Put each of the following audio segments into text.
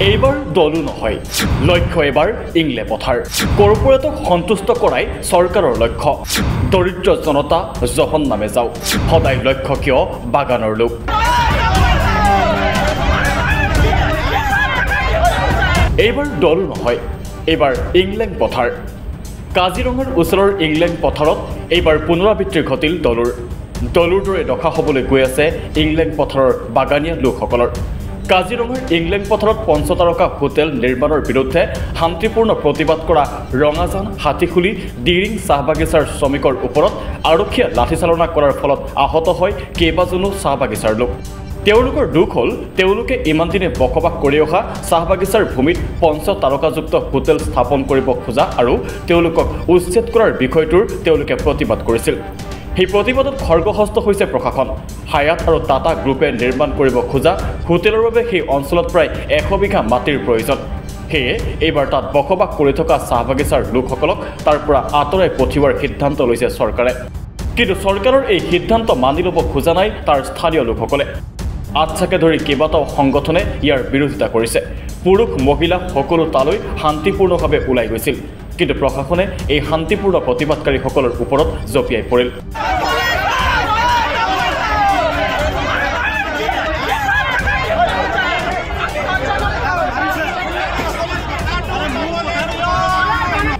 এইবাৰ দলো নহয়, লক্ষ্য এবাৰ ইংলে পথাৰ। কৰ্পোৰেটক সন্তুষ্ট কৰাই চৰকাৰৰ লক্ষ্য। দৰিদ্ৰ জনতা জহন নামে যাওক, সদায় লক্ষ্য কিয় বাগানৰ লোক। এইবাৰ দলো নহয়, এইবাৰ ইংলেণ্ড পথাৰ। কাজিৰঙাৰ ওচৰৰ ইংলেণ্ড পথাৰত এইবাৰ পুনৰাবৃত্তি ঘটিল দলুৰ দৰে দখা হ'বলৈ গৈ আছে ইংলেণ্ড পথাৰৰ বাগানীয়া লোকসকলৰ। কাজিৰঙাৰ ইংলেণ্ড পথাৰত পঞ্চতাৰকা হোটেল নিৰ্মাণৰ বিৰুদ্ধে শান্তিপূৰ্ণ প্ৰতিবাদ কৰা ৰঙাজান, হাতীখুলি, দিৰিং চাহ বাগিচাৰ শ্ৰমিকৰ ওপৰত আৰক্ষীয়ে লাঠিচালনা কৰাৰ ফলত আহত হয় কেইবাজনো চাহ বাগিচাৰ লোক। তেওঁলোকৰ দুখ হ'ল তেওঁলোকে ইমান দিনে বসবাস কৰি অহা চাহ বাগিচাৰ ভূমিত পঞ্চতাৰকাযুক্ত হোটেল স্থাপন কৰিব খোজা আৰু তেওঁলোকক উচ্ছেদ কৰাৰ বিষয়টোৰ তেওঁলোকে প্ৰতিবাদ কৰিছিল। সেই প্ৰতিবাদত খৰ্গহস্ত হৈছে প্ৰশাসন। হায়াত আৰু টাটা গ্ৰুপে নিৰ্মাণ কৰিব খোজা হোটেলৰ বাবে সেই অঞ্চলত প্ৰায় 100 বিঘা মাটিৰ প্ৰয়োজন। সেয়ে এইবাৰ তাত বসবাস কৰি থকা চাহ বাগিচাৰ লোকসকলক তাৰ পৰা আঁতৰাই পঠিওৱাৰ সিদ্ধান্ত লৈছে চৰকাৰে। কিন্তু চৰকাৰৰ এই সিদ্ধান্ত মানি ল'ব খোজা নাই তাৰ স্থানীয় লোকসকলে। আচ্ছাকে ধৰি কেইবাটাও সংগঠনে ইয়াৰ বিৰোধিতা কৰিছে। পুৰুষ মহিলা সকলো তালৈ শান্তিপূৰ্ণভাৱে ওলাই গৈছিল, কিন্তু প্ৰশাসনে এই শান্তিপূৰ্ণ প্ৰতিবাদকাৰীসকলৰ ওপৰত জঁপিয়াই পৰিল।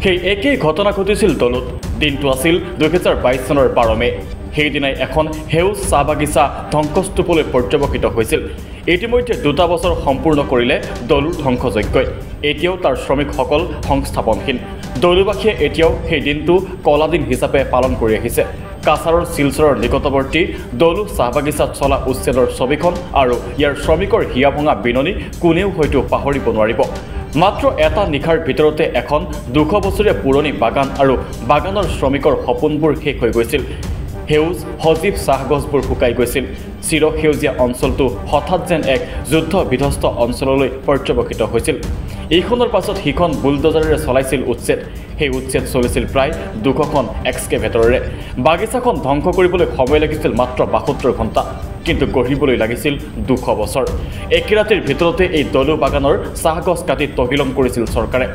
সেই একেই ঘটনা ঘটিছিল দলত। দিনটো আছিল 2022 চনৰ 12 মে। সেইদিনাই এখন সেউজ চাহ বাগিচা ধ্বংসস্তূপলৈ পৰ্যবেক্ষিত হৈছিল। ইতিমধ্যে 2 বছৰ সম্পূৰ্ণ কৰিলে দলুৰ ধ্বংসযজ্ঞই। এতিয়াও তাৰ শ্ৰমিকসকল সংস্থাপনহীন। দলুবাসীয়ে এতিয়াও সেই দিনটো কলা দিন হিচাপে পালন কৰি আহিছে। কাছাৰৰ শিলচৰৰ নিকটৱৰ্তী দলু চাহ বাগিচাত চলা উচ্ছেদৰ ছবিখন আৰু ইয়াৰ শ্ৰমিকৰ হিয়া ভঙা বিননি কোনেও হয়তো পাহৰিব নোৱাৰিব। মাত্ৰ এটা নিশাৰ ভিতৰতে এখন 200 বছৰীয়া পুৰণি বাগান আৰু বাগানৰ শ্ৰমিকৰ সপোনবোৰ শেষ হৈ গৈছিল। সেউজ সজীৱ চাহ গছবোৰ শুকাই গৈছিল। চিৰসেউজীয়া অঞ্চলটো হঠাৎ যেন এক যুদ্ধ বিধ্বস্ত অঞ্চললৈ পৰ্যবেক্ষিত হৈছিল। এইখনৰ পাছত সিখন বুলডজাৰেৰে চলাইছিল উচ্ছেদ। সেই উচ্ছেদ চলিছিল প্ৰায় 200খন এক্সকেভেটৰেৰে। বাগিচাখন ধ্বংস কৰিবলৈ সময় লাগিছিল মাত্ৰ 72 ঘণ্টা, কিন্তু গঢ়িবলৈ লাগিছিল 200 বছৰ। একে ৰাতিৰ ভিতৰতে এই দলু বাগানৰ চাহ গছ কাটি তহিলং কৰিছিল চৰকাৰে।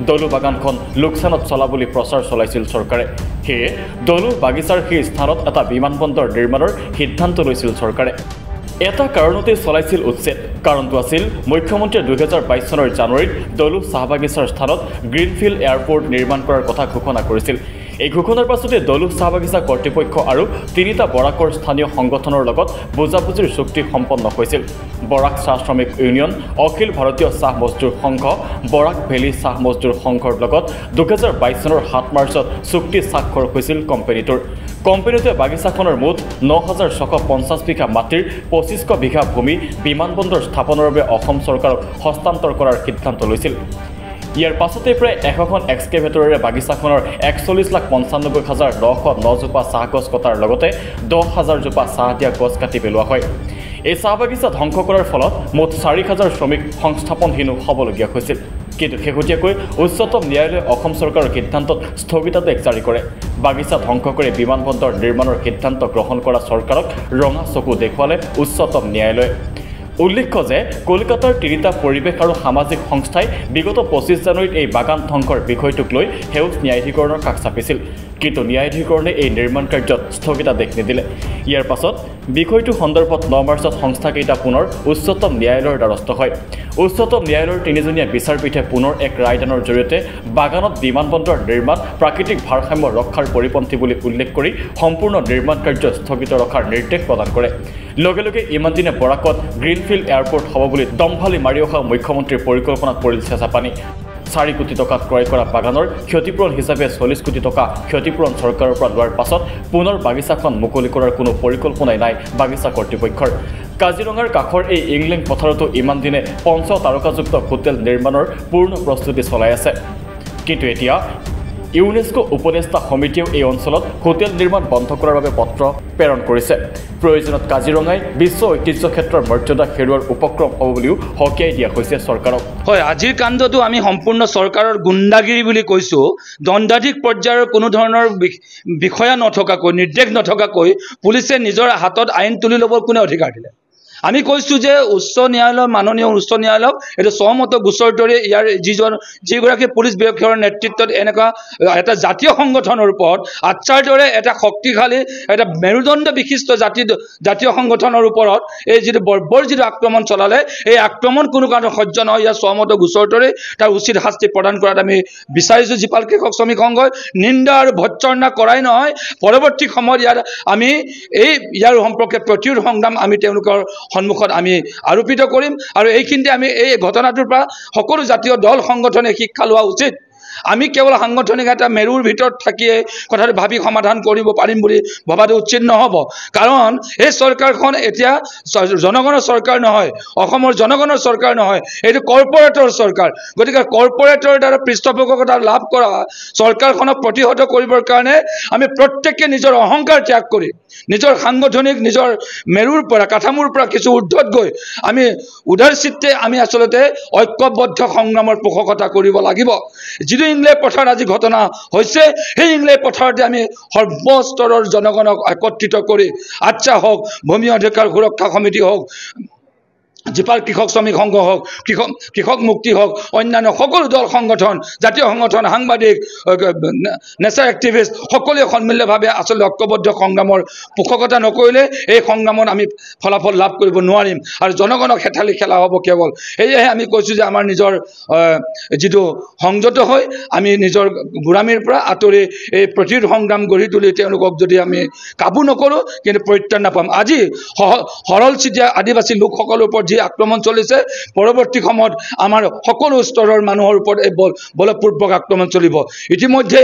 দলু বাগানখন লোকচানত চলা বুলি প্ৰচাৰ চলাইছিল চৰকাৰে। সেয়ে দলু বাগিচাৰ সেই স্থানত এটা বিমানবন্দৰ নিৰ্মাণৰ সিদ্ধান্ত লৈছিল চৰকাৰে। এটা কাৰণতে চলাইছিল উচ্ছেদ। কাৰণটো আছিল মুখ্যমন্ত্ৰীয়ে 2022 চনৰ জানুৱাৰীত দলু চাহ বাগিচাৰ স্থানত গ্ৰীণফিল্ড এয়াৰপোৰ্ট নিৰ্মাণ কৰাৰ কথা ঘোষণা কৰিছিল। এই ঘোষণাৰ পাছতে দলু চাহ বাগিচা কৰ্তৃপক্ষ আৰু 3টা বৰাকৰ স্থানীয় সংগঠনৰ লগত বুজাবুজিৰ চুক্তি সম্পন্ন হৈছিল। বৰাক চাহ শ্ৰমিক ইউনিয়ন, অখিল ভাৰতীয় চাহ মজদুৰ সংঘ, বৰাক ভেলী চাহ মজদুৰ সংঘৰ লগত 2022 চনৰ 7 মাৰ্চত চুক্তি স্বাক্ষৰ হৈছিল কোম্পানীটোৰ। কোম্পানীটোৱে বাগিচাখনৰ মুঠ 9650 বিঘা মাটিৰ 2500 বিঘা ভূমি বিমানবন্দৰ স্থাপনৰ বাবে অসম চৰকাৰক হস্তান্তৰ কৰাৰ সিদ্ধান্ত লৈছিল। ইয়াৰ পাছতে প্ৰায় 100খন এক্সকেভেটৰেৰে বাগিচাখনৰ 41,95,909 জোপা চাহ গছ কটাৰ লগতে 10,000 জোপা চাহ দিয়া গছ কাটি পেলোৱা হয়। এই চাহ বাগিচা ধ্বংস কৰাৰ ফলত মুঠ 4,000 শ্ৰমিক সংস্থাপনহীন হ'বলগীয়া হৈছিল। কিন্তু শেহতীয়াকৈ উচ্চতম ন্যায়ালয়ে অসম চৰকাৰৰ সিদ্ধান্তত স্থগিতাদেশ জাৰি কৰে। বাগিচা ধ্বংস কৰি বিমানবন্দৰ নিৰ্মাণৰ সিদ্ধান্ত গ্ৰহণ কৰা চৰকাৰক ৰঙা চকু দেখুৱালে উচ্চতম ন্যায়ালয়ে। উল্লেখ্য যে কলকাতাৰ 3টা পৰিৱেশ আৰু সামাজিক সংস্থাই বিগত 25 জানুৱাৰীত এই বাগান ধ্বংসৰ বিষয়টোক লৈ সেউজ ন্যায়াধিকৰণৰ কাষ চাপিছিল, কিন্তু ন্যায়াধিকৰণে এই নিৰ্মাণ কাৰ্যত স্থগিতাদেশ নিদিলে। ইয়াৰ পাছত বিষয়টো সন্দৰ্ভত 9 মাৰ্চত সংস্থাকেইটা পুনৰ উচ্চতম ন্যায়ালয়ৰ দ্বাৰস্থ হয়। উচ্চতম ন্যায়ালয়ৰ 3জনীয়া বিচাৰপীঠে পুনৰ এক ৰায়দানৰ জৰিয়তে বাগানত বিমানবন্দৰ নিৰ্মাণ প্ৰাকৃতিক ভাৰসাম্য ৰক্ষাৰ পৰিপন্থী বুলি উল্লেখ কৰি সম্পূৰ্ণ নিৰ্মাণ কাৰ্য স্থগিত ৰখাৰ নিৰ্দেশ প্ৰদান কৰে। লগে লগে ইমান দিনে বৰাকত গ্ৰীণফিল্ড এয়াৰপোৰ্ট হ'ব বুলি দমফালি মাৰি অহা মুখ্যমন্ত্ৰীৰ পৰিকল্পনাত পৰিল চেঁচা পানী। 4 কোটি টকাত ক্ৰয় কৰা বাগানৰ ক্ষতিপূৰণ হিচাপে 40 কোটি টকা ক্ষতিপূৰণ চৰকাৰৰ পৰা লোৱাৰ পাছত পুনৰ বাগিচাখন মুকলি কৰাৰ কোনো পৰিকল্পনাই নাই বাগিচা কৰ্তৃপক্ষৰ। কাজিৰঙাৰ কাষৰ এই ইংলেণ্ড পথাৰতো ইমান দিনে পঞ্চতাৰকাযুক্ত হোটেল নিৰ্মাণৰ পূৰ্ণ প্ৰস্তুতি চলাই আছে। কিন্তু এতিয়া ইউনেস্কো উপদেষ্টা সমিতিয়েও এই অঞ্চলত হোটেল নিৰ্মাণ বন্ধ কৰাৰ বাবে পত্ৰ প্ৰেৰণ কৰিছে। প্ৰয়োজনত কাজিৰঙাই বিশ্ব ঐতিহ্য ক্ষেত্ৰৰ মৰ্যাদা হেৰুৱাৰ উপক্ৰম হ'ব বুলিও সকীয়াই দিয়া হৈছে চৰকাৰক। হয়, আজিৰ কাণ্ডটো আমি সম্পূৰ্ণ চৰকাৰৰ গুণ্ডাগিৰি বুলি কৈছোঁ। দণ্ডাধীশ পৰ্যায়ৰ কোনো ধৰণৰ বিষয়া নথকাকৈ, নিৰ্দেশ নথকাকৈ পুলিচে নিজৰ হাতত আইন তুলি ল'বৰ কোনে অধিকাৰ দিলে? আমি কৈছোঁ যে উচ্চ ন্যায়ালয় মাননীয় উচ্চ ন্যায়ালয়ক এইটো সহমত গোচৰ দৰে ইয়াৰ যিগৰাকী পুলিচ বিভাগৰ নেতৃত্বত এনেকুৱা এটা জাতীয় সংগঠনৰ ওপৰত আচ্ছাৰ দৰে এটা শক্তিশালী এটা মেৰুদণ্ড বিশিষ্ট জাতীয় সংগঠনৰ ওপৰত এই যিটো বৰ্বৰ যিটো আক্ৰমণ চলালে এই আক্ৰমণ কোনো কাৰণত সহ্য নহয় ইয়াৰ সহমত গোচৰ দৰে তাৰ উচিত শাস্তি প্ৰদান কৰাত আমি বিচাৰিছোঁ জীপাল কৃষক শ্ৰমিক সংঘই নিন্দা আৰু ভৎসনা কৰাই নহয় পৰৱৰ্তী সময়ত আমি ইয়াৰ সম্পৰ্কে প্ৰতিৰোধ সংগ্ৰাম আমি তেওঁলোকৰ সন্মুখত আমি আৰোপিত কৰিম আৰু এইখিনিতে আমি এই ঘটনাটোৰ পৰা সকলো জাতীয় দল সংগঠনে শিক্ষা লোৱা উচিত আমি কেৱল সাংগঠনিক এটা মেৰুৰ ভিতৰত থাকিয়ে কথাটো ভাবি সমাধান কৰিব পাৰিম বুলি ভবাটো উচিত নহ'ব কাৰণ এই চৰকাৰখন এতিয়া জনগণৰ চৰকাৰ নহয় অসমৰ জনগণৰ চৰকাৰ নহয় এইটো কৰ্পৰেটৰ চৰকাৰ গতিকে কৰ্পৰেটৰ দ্বাৰা পৃষ্ঠপোষকতা লাভ কৰা চৰকাৰখনক প্ৰতিহত কৰিবৰ কাৰণে আমি প্ৰত্যেকে নিজৰ অহংকাৰ ত্যাগ কৰি নিজৰ সাংগঠনিক নিজৰ মেৰুৰ পৰা কাঠামোৰ পৰা কিছু ঊৰ্ধত গৈ আমি উদাৰ চিত্তে আমি আচলতে ঐক্যবদ্ধ সংগ্ৰামৰ পোষকতা কৰিব লাগিব যিটো ইংলেণ্ড পথাৰত আজি ঘটনা হৈছে সেই ইংলেণ্ড পথাৰতে আমি সৰ্বস্তৰৰ জনগণক একত্ৰিত কৰি আচ্ছা হওক ভূমি অধিকাৰ সুৰক্ষা সমিতি হওক জীপাল কৃষক শ্ৰমিক সংঘ হওক কৃষক মুক্তি হওক অন্যান্য সকলো দল সংগঠন জাতীয় সংগঠন সাংবাদিক নেচাৰ এক্টিভিষ্ট সকলোৱে সন্মিলিতভাৱে আচলতে ঐক্যবদ্ধ সংগ্ৰামৰ পোষকতা নকৰিলে এই সংগ্ৰামত আমি ফলাফল লাভ কৰিব নোৱাৰিম আৰু জনগণক হেঠালি খেলা হ'ব কেৱল সেয়েহে আমি কৈছোঁ যে আমাৰ নিজৰ যিটো সংযত হৈ আমি নিজৰ গোলামীৰ পৰা আঁতৰি এই প্ৰতিৰোধ সংগ্ৰাম গঢ়ি তুলি তেওঁলোকক যদি আমি কাবু নকৰোঁ কিন্তু পৰিত্ৰাণ নাপাম আজি সৰল চিতীয়া আদিবাসী লোকসকলৰ ওপৰত যি আক্ৰমণ চলিছে পৰৱৰ্তী সময়ত আমাৰ সকলো স্তৰৰ মানুহৰ ওপৰত এই বলপূৰ্বক আক্ৰমণ চলিব ইতিমধ্যে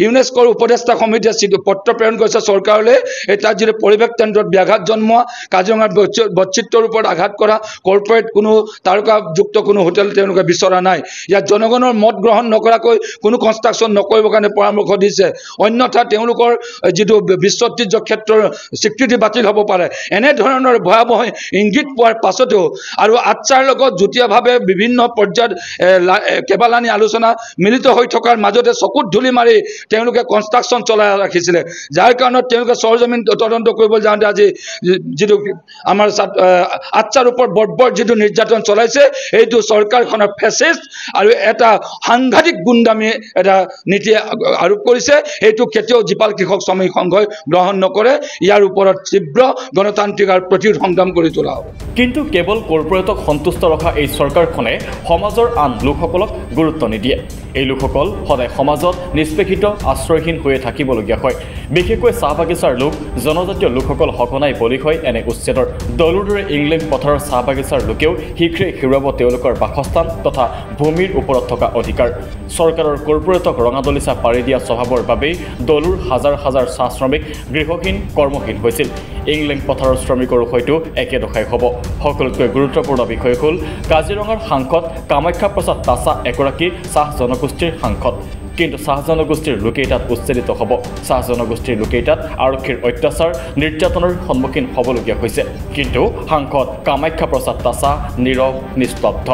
ইউনেস্কোৰ উপদেষ্টা সমিতিয়ে পত্ৰ প্ৰেৰণ কৰিছে চৰকাৰলৈ তাত যিটো পৰিৱেশ কেন্দ্ৰত ব্যাঘাত জন্মোৱা কাজিৰঙাৰ বৈচিত্ৰৰ ওপৰত আঘাত কৰা কৰ্পৰেট কোনো তাৰকাযুক্ত কোনো হোটেল তেওঁলোকে বিচৰা নাই ইয়াত জনগণৰ মত গ্ৰহণ নকৰাকৈ কোনো কনষ্ট্ৰাকশ্যন নকৰিবৰ কাৰণে পৰামৰ্শ দিছে অন্যথা তেওঁলোকৰ যিটো বিশ্ব ঐতিহ্য ক্ষেত্ৰৰ স্বীকৃতি বাতিল হ'ব পাৰে এনেধৰণৰ ভয়াৱহ ইংগিত পোৱাৰ পাছতো আৰু আচ্ছাৰ লগত যুটীয়াভাৱে বিভিন্ন পৰ্যায়ত কেইবালানি আলোচনা মিলিত হৈ থকাৰ মাজতে চকুত ধূলি মাৰি তেওঁলোকে কনষ্ট্ৰাকশ্যন চলাই ৰাখিছিলে যাৰ কাৰণত তেওঁলোকে সৰজমিন তদন্ত কৰিবলৈ যাওঁতে আজি যিটো আমাৰ আচ্ছাৰ ওপৰত বৰ্বৰ যিটো নিৰ্যাতন চলাইছে এইটো চৰকাৰখনৰ ফেচিষ্ট আৰু এটা সাংঘাতিক গুণ্ডামী এটা নীতি আৰোপ কৰিছে এইটো কেতিয়াও জীপাল কৃষক শ্ৰমিক সংঘই গ্ৰহণ নকৰে ইয়াৰ ওপৰত তীব্ৰ গণতান্ত্ৰিক আৰু প্ৰতিৰোধ সংগ্ৰাম কৰি তোলা হ'ব কিন্তু কেৱল কৰ্পৰেটক সন্তুষ্ট ৰখা এই চৰকাৰখনে সমাজৰ আন লোকসকলক গুৰুত্ব নিদিয়ে এই লোকসকল সদায় সমাজত নিষ্পেষিত আশ্ৰয়হীন হৈয়ে থাকিবলগীয়া হয় বিশেষকৈ চাহ বাগিচাৰ লোক জনজাতীয় লোকসকল সঘনাই বলি হয় এনে উচ্ছেদৰ দলৰ দৰে ইংলেণ্ড পথাৰৰ চাহ বাগিচাৰ লোকেও শীঘ্ৰেই হেৰুৱাব তেওঁলোকৰ বাসস্থান তথা ভূমিৰ ওপৰত থকা অধিকাৰ চৰকাৰৰ কৰ্পৰেটক ৰঙাদলিচা পাৰি দিয়া স্বভাৱৰ বাবেই দলৰ হাজাৰ হাজাৰ চাহ শ্ৰমিক গৃহহীন কৰ্মহীন হৈছিল ইংলেণ্ড পথাৰৰ শ্ৰমিকৰো হয়তো একে দশাই হ'ব সকলোতকৈ গুৰুত্বপূৰ্ণ বিষয় হ'ল কাজিৰঙাৰ সাংসদ কামাখ্যা প্ৰসাদ তাছা এগৰাকী চাহ জনগোষ্ঠীৰ সাংসদ কিন্তু চাহ জনগোষ্ঠীৰ লোকেই তাত উচ্ছেদিত হ'ব চাহ জনগোষ্ঠীৰ লোকেই তাত আৰক্ষীৰ অত্যাচাৰ নিৰ্যাতনৰ সন্মুখীন হ'বলগীয়া হৈছে কিন্তু সাংসদ কামাখ্যা প্ৰসাদ তাছা নীৰৱ নিস্তব্ধ